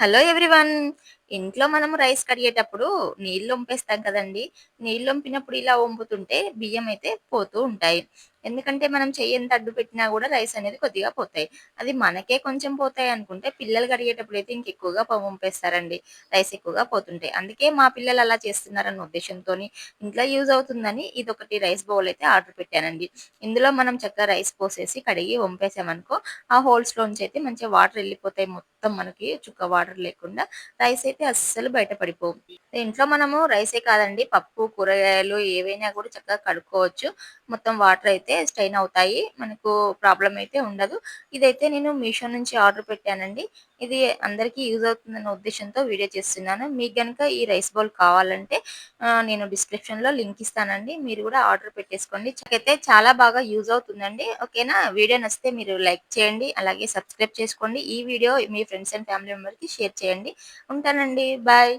Hello everyone. ఇంట్లో మనం rice కడిగేటప్పుడు నీళ్లొంపేస్తాం కదండీ! నీళ్లొంపినప్పుడు ఇలా వంపుతుంటే బియ్యం అయితే పోతూ ఉంటాయి. ఎందుకంటే మనం చెయ్యి ఎంత అడ్డు పెట్టినా గూడా రైస్ అనేది కొద్దిగా పోతాయి. అది మనకే కొంచెం పోతాయనుకుంటే పిల్లలు కడిగేటప్పుడైతే ఇంకెక్కువగా వంపేస్తారండి. రైస్ ఎక్కువగా పోతుంటాయి. అందుకే మా పిల్లలు అలా చేస్తున్నారన్న ఉద్దేశ్యంతోని ఇంట్లో యూజ్ అవుతుందని ఇదొకటి రైస్ బౌల్ అయితే ఆర్డర్ పెట్టానండి. ఇందులో మనం చక్కగా రైస్ పోసేసి కడిగి వంపేసామనుకో ఆ హోల్స్‌లోంచి అయితే మంచిగా వాటర్ ఎళ్ళిపోతాయి. మొత్తం మనకి చుక్క వాటర్ లేకుండా రైస్ అయితే అస్సలు బయట పడిపోవు. ఇంట్లో మనము రైసే కాదండి పప్పు, కూరగాయలు ఏవైనా కూడా చక్కగా కడుక్కోవచ్చు. మొత్తం వాటర్ అయితే స్ట్రెయిన్ అవుతాయి. మనకు ప్రాబ్లమ్ అయితే ఉండదు. ఇదైతే నేను మీషో నుంచి ఆర్డర్ పెట్టానండి. ఇది అందరికీ యూజ్ అవుతుందన్న ఉద్దేశ్యంతో వీడియో చేస్తున్నాను. మీకు గనుక ఈ రైస్ బౌల్ కావాలంటే నేను డిస్క్రిప్షన్‌లో లింక్ ఇస్తానండి. మీరు కూడా ఆర్డర్ పెట్టేసుకోండి. అయితే చాలా బాగా యూజ్ అవుతుందండి. ఓకేనా? వీడియో నచ్చితే మీరు లైక్ చేయండి. అలాగే సబ్స్క్రైబ్ చేసుకోండి. ఈ వీడియో మీ ఫ్రెండ్స్ అండ్ ఫ్యామిలీ మెంబర్‌కి షేర్ చేయండి. ఉంటానండి. బాయ్.